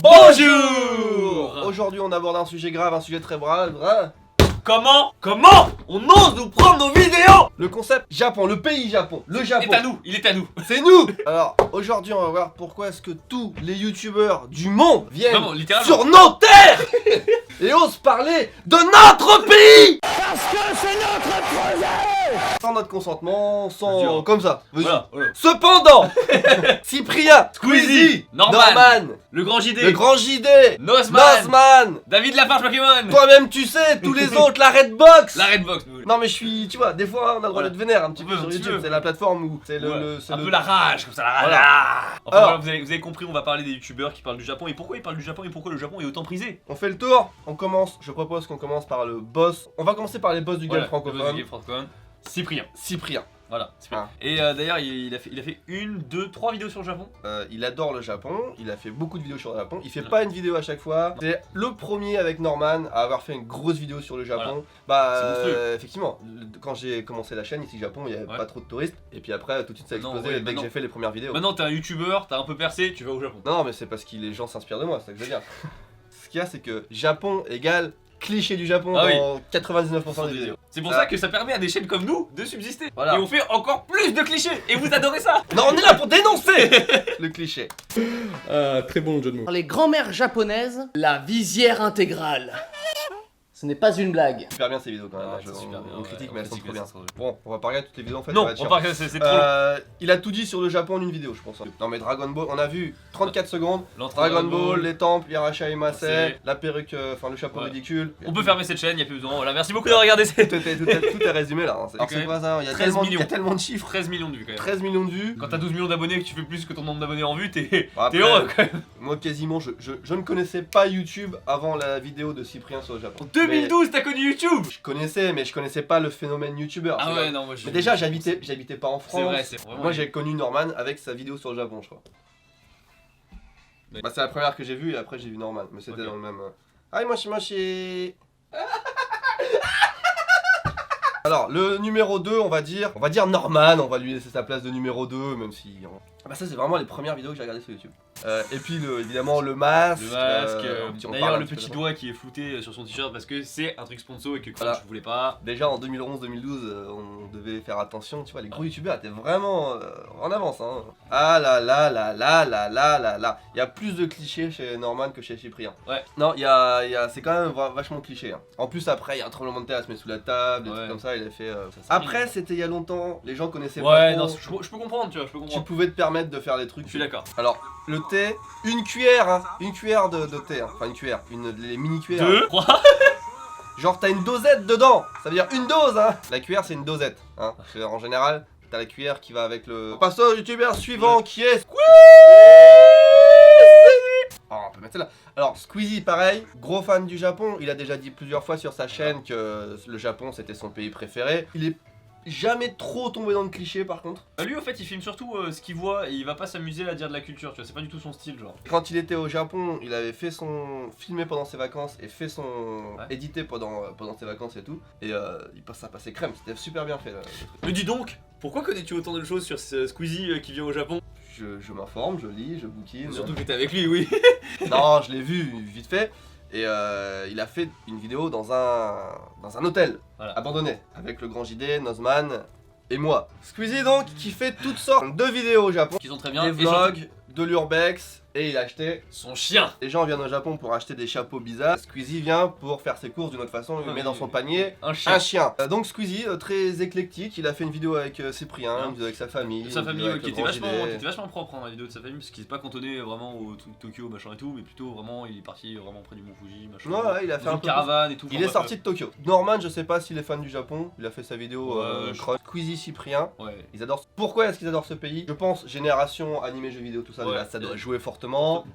Bonjour. Aujourd'hui on aborde un sujet grave, un sujet très brave. Comment on ose nous prendre nos vidéos? Le concept Japon, le pays Japon, le Japon. Il est à nous. C'est nous. Alors aujourd'hui on va voir pourquoi est-ce que tous les youtubeurs du monde viennent Vraiment, littéralement. sur nos terres et osent parler de notre pays. Parce que c'est notre projet. Sans notre consentement, sans... Dur. comme ça. Voilà. Cependant, Cyprien, Squeezie, Norman, le grand JD, le grand JD, Nozman, David Lafarge Pokémon, toi-même tu sais, tous les autres, la Redbox. la Redbox. Non mais je suis, tu vois, des fois on a le droit Voilà. d'être vénère un petit peu Un sur petit YouTube, peu. c'est la plateforme où c'est Un peu la rage, comme ça, la rage. Voilà. Enfin, Alors. voilà, vous avez compris, on va parler des youtubeurs qui parlent du Japon et pourquoi ils parlent du Japon et pourquoi le Japon est autant prisé. On fait le tour, on commence, je propose qu'on commence par le boss. On va commencer par les boss du game francophone. Cyprien. Cyprien. Voilà. Cyprien. Ah. Et d'ailleurs, il a fait 1, 2, 3 vidéos sur le Japon. Il adore le Japon, il a fait beaucoup de vidéos sur le Japon, il fait Ouais. pas une vidéo à chaque fois. C'est le premier avec Norman à avoir fait une grosse vidéo sur le Japon. Bah C'est monstrueux. effectivement, quand j'ai commencé la chaîne ici au Japon, il y avait Ouais. pas trop de touristes. Et puis après tout de suite ça a Non, explosé ouais, dès que maintenant- j'ai fait les premières vidéos. Maintenant, t'es un youtubeur, t'as un peu percé, tu vas au Japon. Non mais c'est parce que les gens s'inspirent de moi, c'est ça que je veux dire. Ce qu'il y a c'est que Japon égale cliché du Japon Ah oui. dans 99% des vidéos. C'est pour Ça- ça que ça permet à des chaînes comme nous de subsister. Voilà. Et on fait encore plus de clichés. Et vous adorez ça. Non, on est là pour dénoncer le cliché. Très bon jeu de mots. Pour les grands-mères japonaises, la visière intégrale. Ce n'est pas une blague. Super bien ces vidéos quand même, Ah, hein, c'est super bien, on ouais, critique on mais elles sont critique, trop bien. elles sont trop Bon, on va pas regarder toutes les vidéos en fait. Non, ça va être on chiant. parle que c'est trop long. Il a tout dit sur le Japon en une vidéo je pense. Non mais Dragon Ball, on a vu 34 secondes, L'entrée Dragon Ball, les temples, Yaracha et Masai, C'est- la perruque, enfin le chapeau Ouais. ridicule. On peut fermer cette chaîne, y a plus besoin. Voilà, merci beaucoup de regarder Tout cette est résumé là. Hein. Alors quand c'est même quoi ça? Il y a 13 tellement, millions. il y a tellement de chiffres. 13 millions de vues quand même. 13 millions de vues. Quand t'as 12 millions d'abonnés et que tu fais plus que ton nombre d'abonnés en vue, t'es Après, heureux quand même. Moi quasiment, je ne connaissais pas YouTube avant la vidéo de Cyprien sur le Japon. En 2012, t'as connu YouTube. Je connaissais, mais je connaissais pas le phénomène youtubeur. Ah tu ouais, vois. non, moi je. Mais déjà, j'habitais pas en France. C'est vrai, c'est vraiment. Moi, j'ai connu Norman avec sa vidéo sur le Japon, je crois. Mais- Bah, c'est la première que j'ai vue et après j'ai vu Norman, mais c'était Ok. dans le même. Aïe, mochi. Alors, le numéro 2, on va dire Norman, on va lui laisser sa place de numéro 2, même si. Ah bah, ça, c'est vraiment les premières vidéos que j'ai regardées sur YouTube. Et puis, évidemment, le masque. Le masque, on d'ailleurs parle un le petit peu petit de- doigt qui est flouté sur son t-shirt parce que c'est un truc sponsor et que Voilà. je voulais pas. Déjà en 2011-2012, on devait faire attention, tu vois, les gros youtubeurs étaient vraiment en avance. Hein. Ah là là là là là là là là. Il y a plus de clichés chez Norman que chez Cyprien. Ouais. Non, c'est quand même vachement cliché. Hein. En plus, après, il y a un tremblement de terre, il se met sous la table, des Ouais. trucs comme ça, il a fait. Ça, Après, c'était il y a longtemps, les gens connaissaient pas Ouais, trop. non, je peux comprendre, tu vois, je peux Tu comprendre. pouvais te permettre de faire des trucs. Je suis d'accord. Alors, le thé, une cuillère, hein, une cuillère de thé, hein. Enfin une cuillère, les mini cuillères. 2, 3. Genre t'as une dosette dedans, ça veut dire une dose hein. La cuillère c'est une dosette hein. Parce que, en général, t'as la cuillère qui va avec le... On passe au youtubeur suivant qui est Squeezie. Oh, on peut mettre celle-là. Alors Squeezie pareil, gros fan du Japon, il a déjà dit plusieurs fois sur sa chaîne que le Japon c'était son pays préféré. Il est jamais trop tombé dans le cliché par contre. Lui, au fait, il filme surtout ce qu'il voit et il va pas s'amuser à dire de la culture, tu vois, c'est pas du tout son style, genre. Quand il était au Japon, il avait fait filmé pendant ses vacances et fait son Ouais. édité pendant ses vacances et tout. Et ça passait crème, c'était super bien fait. Le truc. Mais dis donc, pourquoi connais-tu autant de choses sur ce Squeezie qui vient au Japon? Je m'informe, je lis, je bouquine. Surtout que t'es avec lui, oui. Non, je l'ai vu vite fait. Et il a fait une vidéo dans un hôtel Voilà. abandonné avec le grand JD, Nozman et moi. Squeezie donc qui fait toutes sortes de vidéos au Japon, Qui sont très bien. des Et surtout, vlogs, de l'urbex et il a acheté. son chien. Les gens viennent au Japon pour acheter des chapeaux bizarres. Squeezie vient pour faire ses courses d'une autre façon, il Ah met oui, dans son oui. panier Un chien. un chien. Donc Squeezie, très éclectique, il a fait une vidéo avec Cyprien, Ah. une vidéo avec sa famille. De sa une famille vidéo avec qui le était grand vachement, JD. qui était vachement propre dans la vidéo de sa famille parce qu'il s'est pas cantonné vraiment au truc Tokyo machin et tout mais plutôt vraiment il est parti vraiment près du Mont Fuji machin. Ouais, il a fait Dans un une peu caravane et tout. Il enfin, est sorti de Tokyo. Norman, je sais pas s'il est fan du Japon, il a fait sa vidéo Ouais, Cross. Squeezie, Cyprien, Ouais. ils adorent. Pourquoi est-ce qu'ils adorent ce pays? Je pense génération animé, jeux vidéo, tout ça, Ouais. déjà, ça doit jouer fortement.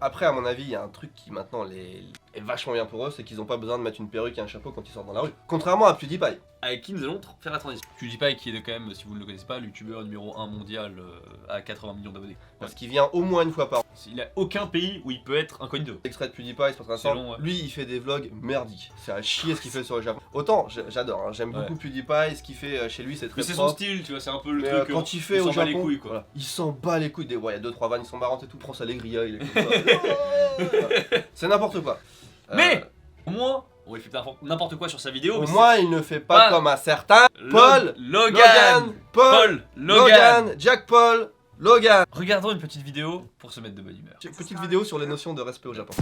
Après, à mon avis, il y a un truc qui maintenant est vachement bien pour eux, c'est qu'ils ont pas besoin de mettre une perruque et un chapeau quand ils sortent dans la rue. Contrairement à PewDiePie. Avec qui nous allons faire la transition. PewDiePie qui est quand même, si vous ne le connaissez pas, le youtubeur numéro 1 mondial à 80 millions d'abonnés. Parce qu'il vient au moins une fois par an. Il a aucun pays où il peut être incognito. Extrait de PewDiePie, c'est parce C'est long, ouais. lui il fait des vlogs merdiques. C'est à chier ce qu'il fait sur le Japon. Autant j'adore, hein, j'aime beaucoup PewDiePie, ce qu'il fait chez lui c'est très Mais c'est son propre. style, tu vois, c'est un peu le Mais truc. quand il fait on au s'en bat les Japon, couilles, quoi. voilà, il s'en bat les couilles. Il y a 2-3 vannes, ils sont marrantes et tout. Prends sa Allegria, il est comme ça. C'est n'importe quoi. Mais au moins, il fait n'importe quoi sur sa vidéo. Au mais moins il ne fait pas Ah. comme un certain Paul, Logan, Paul, Logan, Jack Paul, Logan. Regardons une petite vidéo pour se mettre de bonne humeur. Petite vidéo sur les notions de respect au Japon.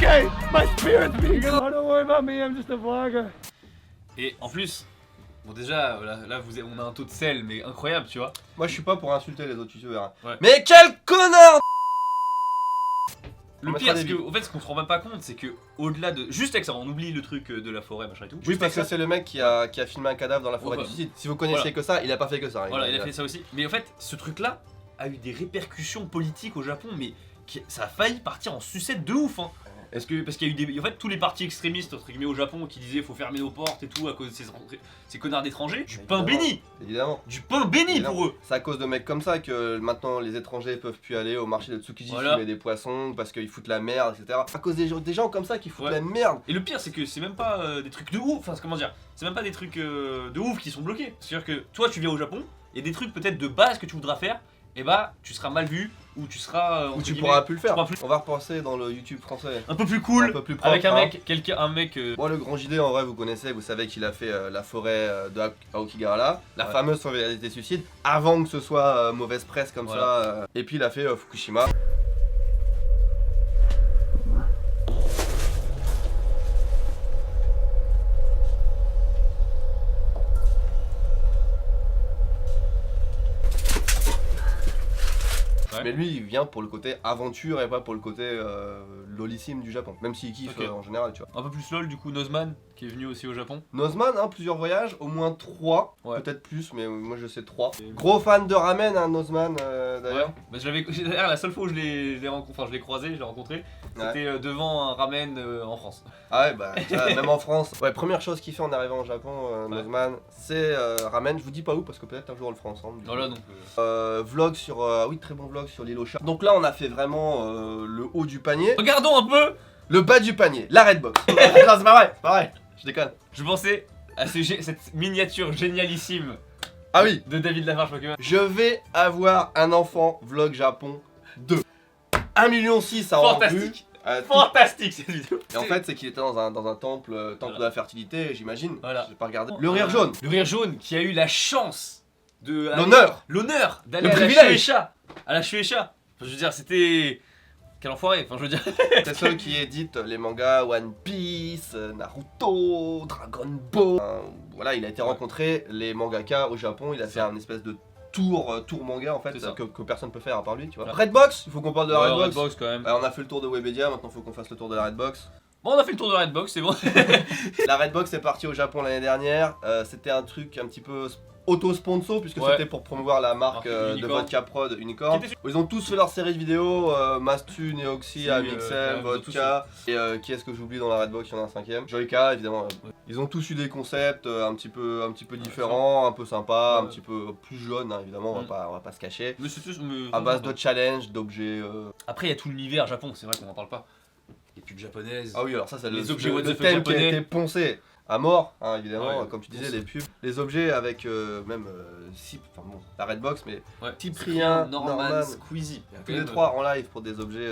Et en plus, bon déjà, là on a un taux de sel, mais incroyable, tu vois. Moi je suis pas pour insulter les autres youtubeurs. Hein. Ouais. Mais quel connard! Le On pire, mettra c'est des que, en fait, ce qu'on se rend même pas compte, c'est que au-delà de. Juste avec ça, on oublie le truc de la forêt, machin et tout. Oui, Juste parce que avec ça, c'est le mec qui a filmé un cadavre dans la forêt Ouais. du suicide. Si vous connaissiez que ça, il a pas fait que ça. Hein. Voilà, il a fait ça aussi. Mais en fait, ce truc-là a eu des répercussions politiques au Japon, mais ça a failli partir en sucette de ouf, hein. Parce qu'il y a eu des. En fait, tous les partis extrémistes, entre guillemets, au Japon qui disaient faut fermer nos portes et tout à cause de ces connards d'étrangers, du pain Évidemment. béni! Évidemment. Du pain béni Évidemment. pour eux! C'est à cause de mecs comme ça que maintenant les étrangers peuvent plus aller au marché de Tsukiji Voilà. fumer des poissons parce qu'ils foutent la merde, etc. À cause des gens comme ça qui foutent Ouais. la merde. Et le pire, c'est que c'est même pas des trucs de ouf, enfin, comment dire, c'est même pas des trucs de ouf qui sont bloqués. C'est-à-dire que toi, tu viens au Japon, et des trucs peut-être de base que tu voudras faire, et bah, tu seras mal vu, ou tu seras. Ou entre tu guillemets, pourras plus le faire. pourras plus- On va repenser dans le YouTube français. un peu plus cool, Un peu plus propre. avec un hein. mec, un mec. Bon, le grand JD en vrai, vous connaissez, vous savez qu'il a fait la forêt de Aokigahara, la Ouais. fameuse forêt des suicides, avant que ce soit mauvaise presse comme Voilà. ça. Et puis il a fait Fukushima. Ouais. Mais lui, il vient pour le côté aventure et pas pour le côté lolissime du Japon. Même s'il kiffe Ok. en général, tu vois. Un peu plus lol, du coup, Nozman, qui est venu aussi au Japon. Nozman, hein, plusieurs voyages, au moins 3, Ouais. peut-être plus, mais moi je sais 3. Et- Gros fan de ramen, hein, Nozman d'ailleurs. Ouais. Bah, d'ailleurs, la seule fois où je l'ai croisé, je l'ai rencontré, c'était devant un ramen en France. Ah ouais, bah, tu vois, même en France. Ouais, première chose qu'il fait en arrivant au Japon, Nozman, c'est ramen. Je vous dis pas où parce que peut-être un jour on le fera ensemble. du coup. Voilà, donc. Vlog sur. Oui, très bon vlog sur l'île aux chats. Donc là, on a fait vraiment le haut du panier. Regardons un peu. Le bas du panier, la Redbox. Non, c'est pas vrai, c'est pas vrai. Je déconne. Je pensais à cette miniature génialissime Ah oui, de David Lafarge Pokémon. je vais avoir un enfant vlog Japon 2. 1,6 million à en vue. Fantastique. Tout- Fantastique cette vidéo. Et en fait, c'est qu'il était dans un temple, Voilà. de la fertilité, j'imagine. Voilà. J'ai pas regardé. Le rire jaune. Le rire jaune qui a eu la chance de. L'honneur. d'aller Le à la privilège. Shueisha. À la Shueisha. Enfin, je veux dire, c'était. Quel enfoiré. Enfin, je veux dire. C'est ceux qui éditent les mangas One Piece, Naruto, Dragon Ball. Voilà, il a été rencontrer les mangaka au Japon, il a fait un espèce de tour manga en fait C'est ça. que personne peut faire à part lui, tu vois. Voilà. Redbox, il faut qu'on parle de la Ouais, Redbox. Redbox, quand même. On a fait le tour de Webedia, maintenant il faut qu'on fasse le tour de la Redbox. Bon, on a fait le tour de Redbox, c'est bon. La Redbox est partie au Japon l'année dernière, c'était un truc un petit peu auto-sponsor puisque Ouais. c'était pour promouvoir la marque Marque de Unicorn. vodka prod Unicorn. Qui était- Ils ont tous fait leur série de vidéos, Mastu, Neoxy, Si, Amixem, ils ont Vodka, et qui est-ce que j'oublie dans la Redbox, il y en a un cinquième. Joyka évidemment. Ils ont tous eu des concepts un petit peu différents, un peu sympas, un Ouais. petit peu plus jaunes hein, évidemment, on va pas se cacher. Mais c'est tous. À base de challenge, d'objets. Après, il y a tout l'univers Japon, c'est vrai qu'on en parle pas. Les pubs japonaises. Ah oui, alors ça c'est Les objets what le the fuck thème qui a japonais. été poncé à mort, hein, évidemment, Ouais, comme tu disais, poncé. les pubs. Les objets avec même enfin bon, la Redbox, mais Ouais. Cyprien, Norman, Squeezie. tous les trois en live pour des objets,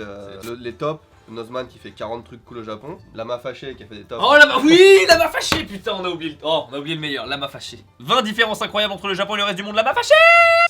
les tops. Nozman qui fait 40 trucs cool au Japon. Lama Fâché qui a fait des tops. Oh là-bas, oui, Lama Fâché, putain, on a oublié le meilleur, Lama Fâché. 20 différences incroyables entre le Japon et le reste du monde, Lama Fâché.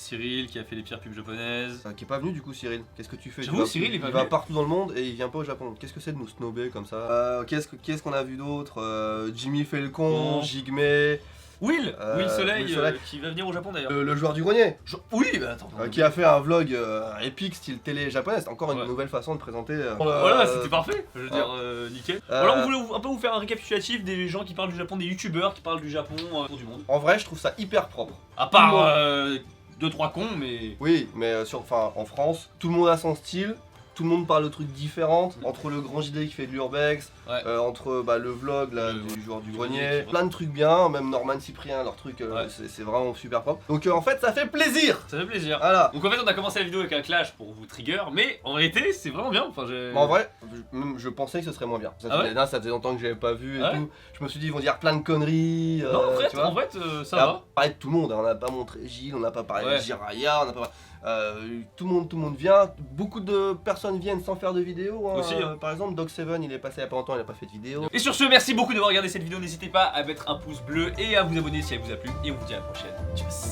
Cyril qui a fait les pires pubs japonaises. Qui est pas venu du coup Cyril. Qu'est-ce que tu fais? J'avoue, Cyril, il est pas va venu. partout dans le monde et il vient pas au Japon. Qu'est-ce que c'est de nous snober comme ça? Qu'est-ce qu'on a vu d'autre? Jimmy Falcon, Bon. Jigme, Will Soleil, Will Soleil. qui va venir au Japon d'ailleurs. le joueur du grenier. Oui, bah attends. Qui a fait un vlog épique style télé japonaise. C'est encore une Ouais. nouvelle façon de présenter. Voilà, c'était parfait, je veux dire, nickel. Euh, Voilà, on voulait un peu vous faire un récapitulatif des gens qui parlent du Japon, des youtubeurs qui parlent du Japon autour du monde. En vrai, je trouve ça hyper propre. À part Tout le 2-3 cons, mais. Oui, mais en France, tout le monde a son style. tout le monde parle de trucs différents, entre le grand JD qui fait de l'urbex, Ouais. entre le vlog là, du joueur du grenier, grenier, qui- plein de trucs bien, même Norman Cyprien, leur truc, Ouais. c'est vraiment super propre. Donc en fait ça fait plaisir. Ça fait plaisir. Voilà. Donc en fait on a commencé la vidéo avec un clash pour vous trigger, mais en réalité c'est vraiment bien. Enfin, Mais en vrai, je pensais que ce serait moins bien. Ah ouais Ça faisait longtemps que j'avais pas vu et Ah ouais tout. Je me suis dit ils vont dire plein de conneries. non, tu vois. en fait ça Et à va. parler de tout le monde, hein. On n'a pas montré Gilles, on n'a pas parlé Ouais. de Jiraya, on n'a pas. Tout le monde vient. Beaucoup de personnes viennent sans faire de vidéo. Hein. Aussi, hein. Par exemple, Doc7, il est passé il y a pas longtemps, il n'a pas fait de vidéo. Et sur ce, merci beaucoup d'avoir regardé cette vidéo. N'hésitez pas à mettre un pouce bleu et à vous abonner si elle vous a plu. Et on vous dit à la prochaine. Tchuss.